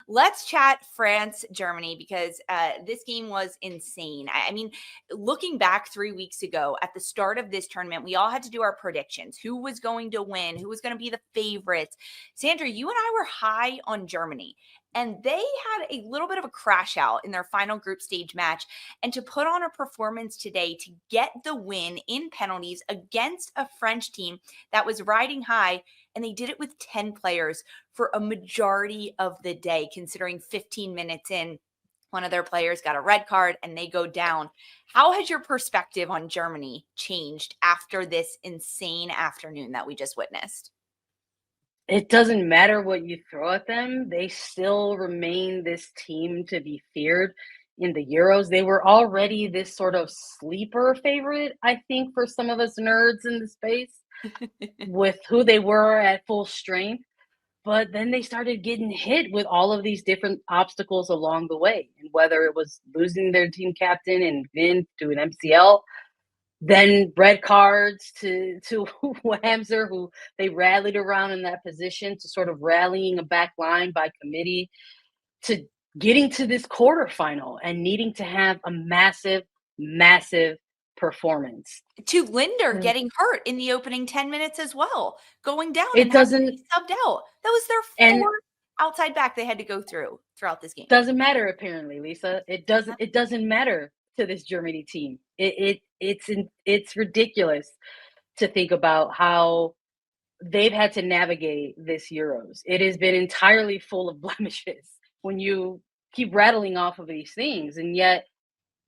let's chat France, Germany, because this game was insane. I mean, looking back 3 weeks ago at the start of this tournament, we all had to do our predictions. Who was going to win? Who was going to be the favorites? Sandra, you and I were high on Germany, and they had a little bit of a crash out in their final group stage match. And to put on a performance today to get the win in penalties against a French team that was riding high, and they did it with 10 players for a majority of the day, considering 15 minutes in, one of their players got a red card and they go down. How has your perspective on Germany changed after this insane afternoon that we just witnessed? It doesn't matter what you throw at them. They still remain this team to be feared in the Euros. They were already this sort of sleeper favorite, I think, for some of us nerds in the space with who they were at full strength. But then they started getting hit with all of these different obstacles along the way. And whether it was losing their team captain and Vin to an MCL, then red cards to Whamser, who they rallied around in that position, to sort of rallying a back line by committee, to getting to this quarterfinal and needing to have a massive, massive performance. To Linder getting hurt in the opening 10 minutes as well, going down It and having doesn't to be subbed out. That was their and fourth outside back they had to go through throughout this game. doesn't matter apparently, Lisa. It doesn't matter to this Germany team. It's ridiculous to think about how they've had to navigate this Euros. It has been entirely full of blemishes when you keep rattling off of these things, and yet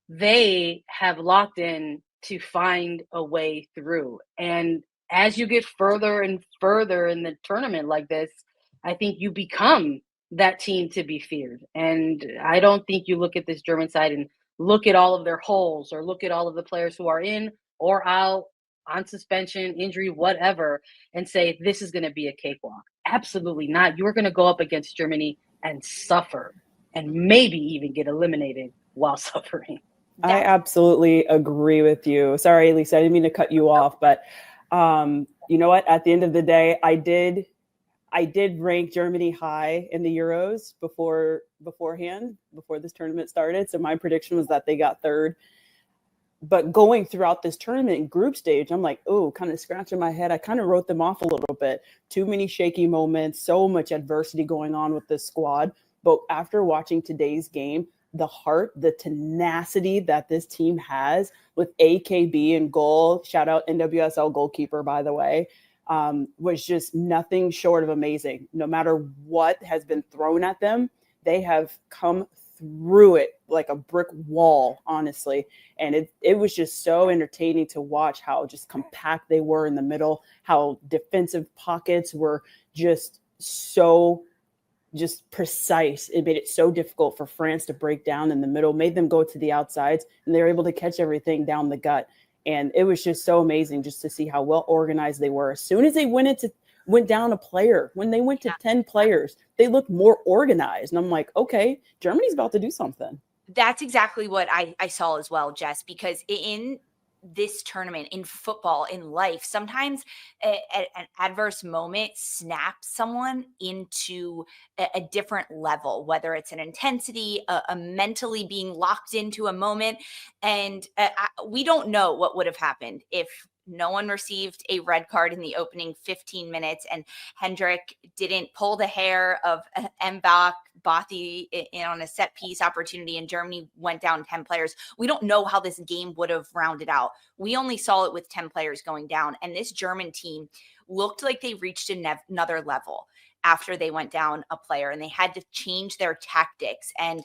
they have locked in to find a way through. And as you get further and further in the tournament like this, I think you become that team to be feared. And I don't think you look at this German side and look at all of their holes or look at all of the players who are in or out on suspension, injury, whatever, and say this is going to be a cakewalk. Absolutely not. You're going to go up against Germany and suffer and maybe even get eliminated while suffering. I absolutely agree with you. Sorry, Lisa, I didn't mean to cut you off, but you know what? At the end of the day, I did rank Germany high in the Euros before this tournament started. So my prediction was that they got third. But going throughout this tournament in group stage, I'm like, oh, kind of scratching my head. I kind of wrote them off a little bit. Too many shaky moments, so much adversity going on with this squad. But after watching today's game, the heart, the tenacity that this team has with AKB in goal, shout out NWSL goalkeeper, by the way, was just nothing short of amazing. No matter what has been thrown at them, they have come through it like a brick wall, honestly. And it was just so entertaining to watch how just compact they were in the middle, how defensive pockets were just so precise. It made it so difficult for France to break down in the middle, made them go to the outsides, and they were able to catch everything down the gut. And it was just so amazing just to see how well organized they were. As soon as they went down a player, when they went to 10 players, they looked more organized. And I'm like, okay, Germany's about to do something. That's exactly what I saw as well, Jess, because in this tournament, in football, in life, sometimes an adverse moment snaps someone into a different level, whether it's an intensity, a mentally being locked into a moment. And we don't know what would have happened if no one received a red card in the opening 15 minutes and Hendrick didn't pull the hair of Mbach Bothi in on a set piece opportunity and Germany went down 10 players. We don't know how this game would have rounded out. We only saw it with 10 players going down. And this German team looked like they reached another level after they went down a player, and they had to change their tactics, and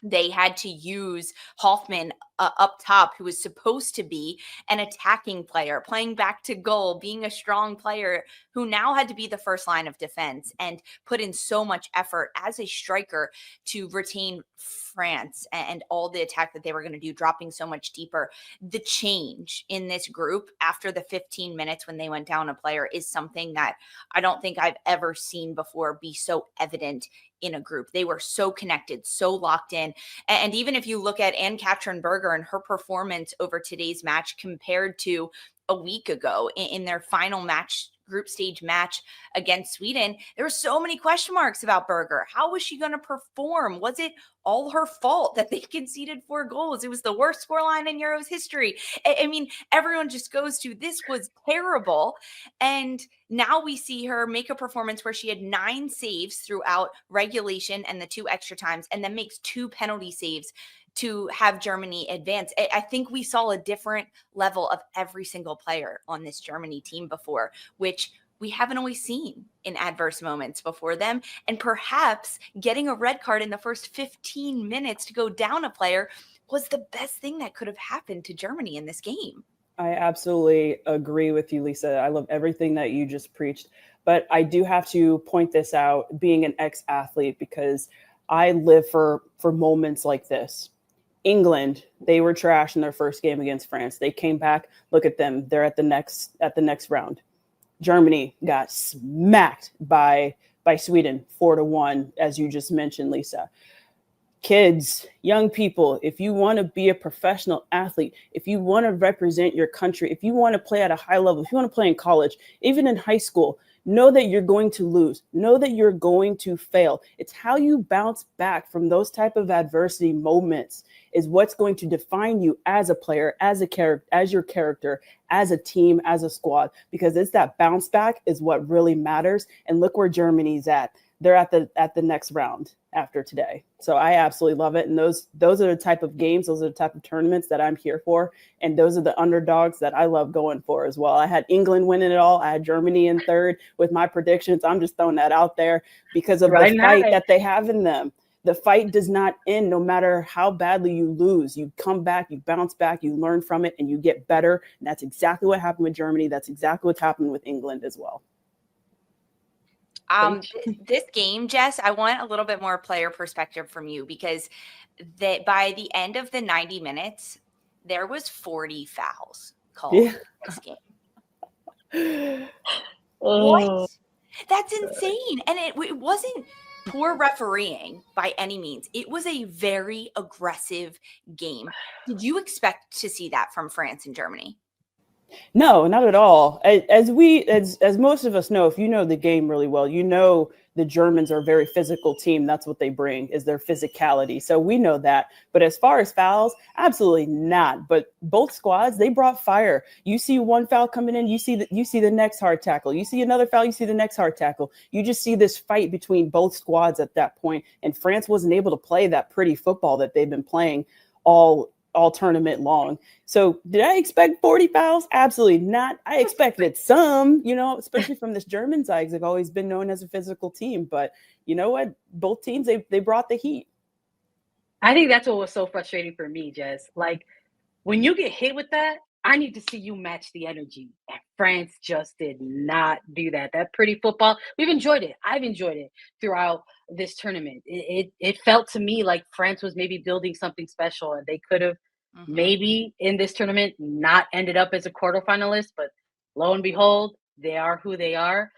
they had to use Hoffman up top, who was supposed to be an attacking player, playing back to goal, being a strong player, who now had to be the first line of defense and put in so much effort as a striker to retain France and all the attack that they were going to do, dropping so much deeper. The change in this group after the 15 minutes when they went down a player is something that I don't think I've ever seen before be so evident in a group. They were so connected, so locked in. And even if you look at Ann-Katrin Berger and her performance over today's match compared to a week ago in their final match group stage match against Sweden, there were so many question marks about Berger. How was she going to perform? Was it all her fault that they conceded 4 goals? It was the worst scoreline in Euros history. I mean, everyone just goes to, this was terrible. And now we see her make a performance where she had 9 saves throughout regulation and the 2 extra times, and then makes 2 penalty saves to have Germany advance. I think we saw a different level of every single player on this Germany team before, which we haven't always seen in adverse moments before them. And perhaps getting a red card in the first 15 minutes to go down a player was the best thing that could have happened to Germany in this game. I absolutely agree with you, Lisa. I love everything that you just preached. But I do have to point this out, being an ex-athlete, because I live for moments like this. England, they were trash in their first game against France. They came back. Look at them. They're at the next round. Germany got smacked by Sweden 4-1, as you just mentioned, Lisa. Kids, young people, if you want to be a professional athlete, if you want to represent your country, if you want to play at a high level, if you want to play in college, even in high school, know that you're going to lose. Know that you're going to fail. It's how you bounce back from those type of adversity moments is what's going to define you as a player, as a character, as your character, as a team, as a squad, because it's that bounce back is what really matters. And look where Germany's at. They're at the next round after today. So I absolutely love it. And those are the type of games, those are the type of tournaments that I'm here for. And those are the underdogs that I love going for as well. I had England winning it all. I had Germany in third with my predictions. I'm just throwing that out there because of the fight that they have in them. The fight does not end no matter how badly you lose. You come back, you bounce back, you learn from it, and you get better. And that's exactly what happened with Germany. That's exactly what's happened with England as well. This game, Jess, I want a little bit more player perspective from you, because by the end of the 90 minutes, there was 40 fouls called in this game. What? That's insane. And it wasn't poor refereeing by any means. It was a very aggressive game. Did you expect to see that from France and Germany? No, not at all. As most of us know, if you know the game really well, you know the Germans are a very physical team. That's what they bring, is their physicality. So we know that. But as far as fouls, absolutely not. But both squads, they brought fire. You see one foul coming in, you see the next hard tackle. You see another foul, you see the next hard tackle. You just see this fight between both squads at that point. And France wasn't able to play that pretty football that they've been playing all tournament long. So did I expect 40 fouls? Absolutely not. I expected some, especially from this German side. They've always been known as a physical team, but you know what? Both teams, they brought the heat. I think that's what was so frustrating for me, Jess. Like, when you get hit with that, I need to see you match the energy. And France just did not do that. That pretty football, we've enjoyed it. I've enjoyed it throughout this tournament. It felt to me like France was maybe building something special, and they could have maybe in this tournament not ended up as a quarterfinalist, but lo and behold, they are who they are.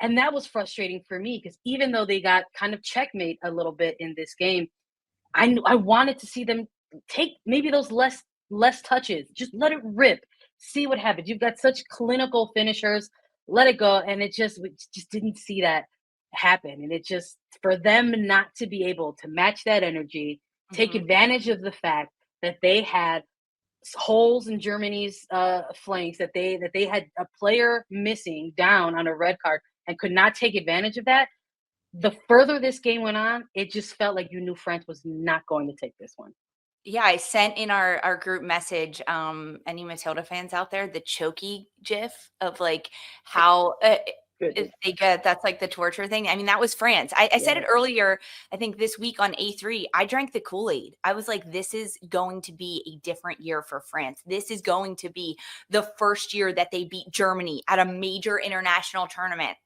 And that was frustrating for me, because even though they got kind of checkmate a little bit in this game, I wanted to see them take maybe those less touches, just let it rip, see what happens. You've got such clinical finishers, let it go. And we just didn't see that happen. And it just, for them not to be able to match that energy, take advantage of the fact that they had holes in Germany's flanks, that they had a player missing down on a red card and could not take advantage of that. The further this game went on, it just felt like you knew France was not going to take this one. Yeah, I sent in our group message, any Matilda fans out there, the Chokey gif of like how they get, that's like the torture thing. I mean, that was France. I said it earlier, I think this week on A3, I drank the Kool-Aid. I was like, this is going to be a different year for France. This is going to be the first year that they beat Germany at a major international tournament.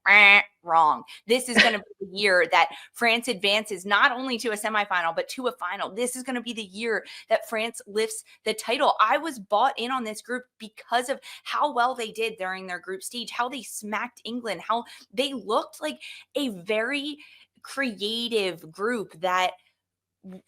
Wrong. This is going to be the year that France advances not only to a semifinal, but to a final. This is going to be the year that France lifts the title. I was bought in on this group because of how well they did during their group stage, how they smacked England, how they looked like a very creative group that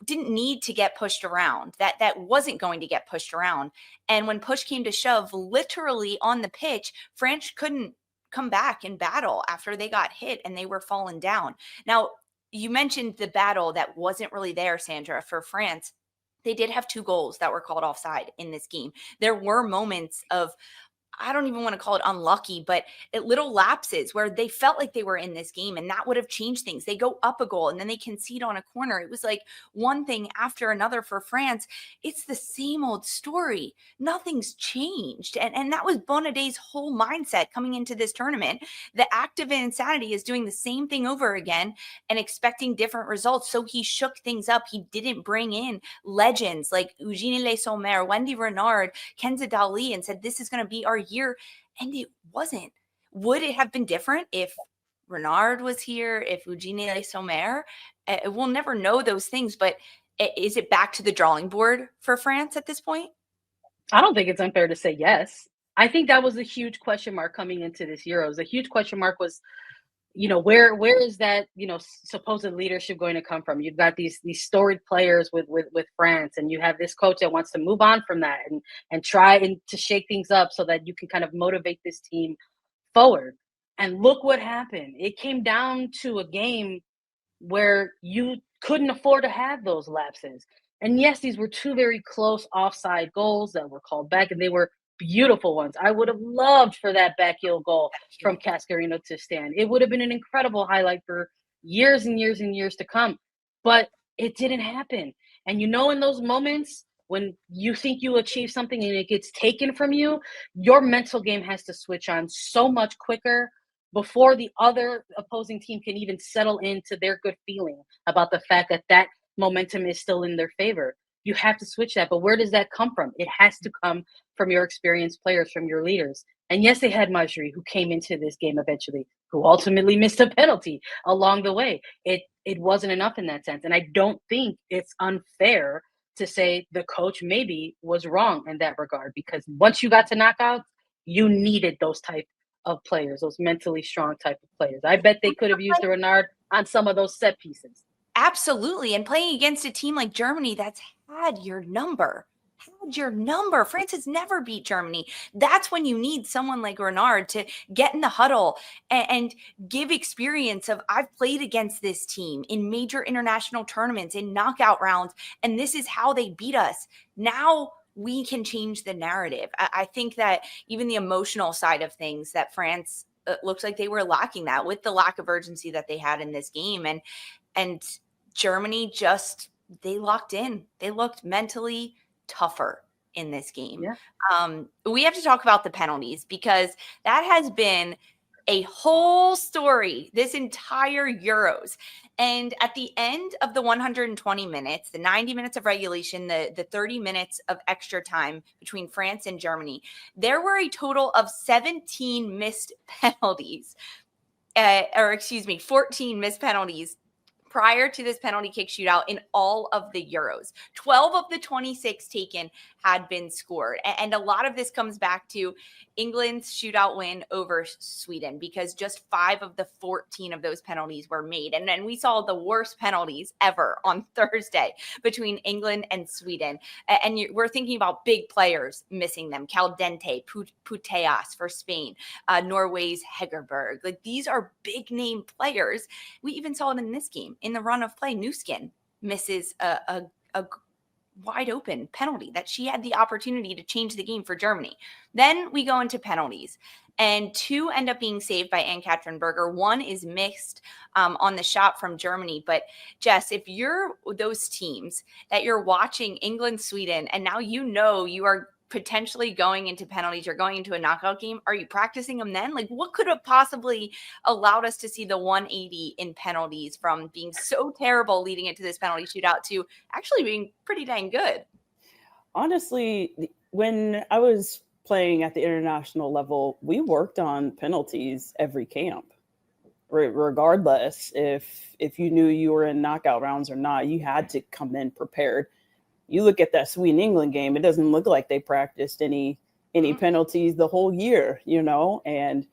didn't need to get pushed around, that wasn't going to get pushed around. And when push came to shove, literally on the pitch, France couldn't come back and battle after they got hit and they were falling down. Now, you mentioned the battle that wasn't really there, Sandra, for France. They did have 2 goals that were called offside in this game. There were moments of, I don't even want to call it unlucky, but little lapses where they felt like they were in this game, and that would have changed things. They go up a goal and then they concede on a corner. It was like one thing after another for France. It's the same old story. Nothing's changed. And that was Bonadet's whole mindset coming into this tournament. The active insanity is doing the same thing over again and expecting different results. So he shook things up. He didn't bring in legends like Eugenie Le Sommer, Wendy Renard, Kenza Dali, and said, this is going to be our year, and it wasn't. Would it have been different if Renard was here, if Eugenie Le Sommer? We'll never know those things, but is it back to the drawing board for France at this point? I don't think it's unfair to say yes. I think that was a huge question mark coming into this Euros. A huge question mark was, where is that, supposed leadership going to come from? You've got these storied players with France, and you have this coach that wants to move on from that and try to shake things up so that you can kind of motivate this team forward. And look what happened. It came down to a game where you couldn't afford to have those lapses. And yes, these were 2 very close offside goals that were called back, and they were beautiful ones. I would have loved for that back heel goal from Cascarino to stand. It would have been an incredible highlight for years and years and years to come, but it didn't happen. And in those moments when you think you achieve something and it gets taken from you, your mental game has to switch on so much quicker before the other opposing team can even settle into their good feeling about the fact that momentum is still in their favor. You have to switch that. But where does that come from? It has to come from your experienced players, from your leaders. And yes, they had Majri, who came into this game eventually, who ultimately missed a penalty along the way. It wasn't enough in that sense. And I don't think it's unfair to say the coach maybe was wrong in that regard, because once you got to knockouts, you needed those type of players, those mentally strong type of players. I bet they could have used the Renard on some of those set pieces. Absolutely. And playing against a team like Germany that's had your number. France has never beat Germany. That's when you need someone like Renard to get in the huddle and give experience of, I've played against this team in major international tournaments, in knockout rounds, and this is how they beat us. Now we can change the narrative. I think that even the emotional side of things, that France looks like they were lacking that with the lack of urgency that they had in this game. And Germany they locked in. They looked mentally tougher in this game. Yeah. We have to talk about the penalties, because that has been a whole story this entire Euros. And at the end of the 120 minutes, the 90 minutes of regulation, the 30 minutes of extra time between France and Germany, there were a total of 17 missed penalties, 14 missed penalties prior to this penalty kick shootout in all of the Euros. 12 of the 26 taken had been scored. And a lot of this comes back to England's shootout win over Sweden, because just 5 of the 14 of those penalties were made. And then we saw the worst penalties ever on Thursday between England and Sweden. And we're thinking about big players missing them. Caldente, Puteas for Spain, Norway's Hegerberg. Like, these are big name players. We even saw it in this game. In the run of play, Newskin misses a wide open penalty that she had the opportunity to change the game for Germany. Then we go into penalties, and 2 end up being saved by Ann-Katrin Berger. 1 is mixed on the shot from Germany. But Jess, if you're those teams that you're watching England, Sweden, and now you are potentially going into penalties, you're going into a knockout game, are you practicing them then? Like, what could have possibly allowed us to see the 180 in penalties from being so terrible leading into this penalty shootout to actually being pretty dang good? Honestly, when I was playing at the international level, we worked on penalties every camp. Regardless if you knew you were in knockout rounds or not, you had to come in prepared. You look at that Sweden-England game, it doesn't look like they practiced any penalties the whole year, and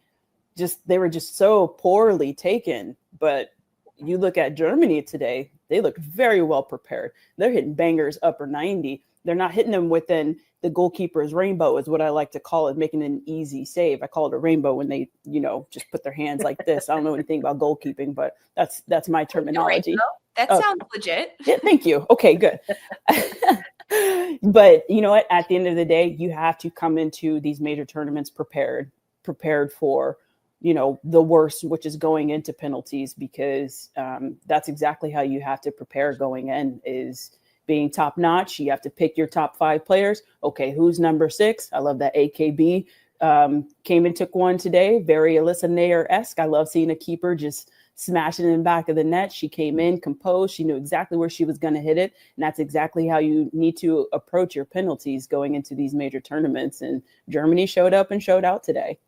they were just so poorly taken. But you look at Germany today, they looked very well prepared. They're hitting bangers upper 90. They're not hitting them within the goalkeeper's rainbow, is what I like to call it, making an easy save. I call it a rainbow when they, just put their hands like this. I don't know anything about goalkeeping, but that's my terminology. That sounds legit. Yeah, thank you. Okay, good. But you know what? At the end of the day, you have to come into these major tournaments prepared for, the worst, which is going into penalties, because that's exactly how you have to prepare going in, is being top notch. You have to pick your top 5 players. Okay, who's number 6? I love that AKB came and took one today. Very Alyssa Nair-esque. I love seeing a keeper just smashing in the back of the net. She came in composed. She knew exactly where she was going to hit it. And that's exactly how you need to approach your penalties going into these major tournaments. And Germany showed up and showed out today.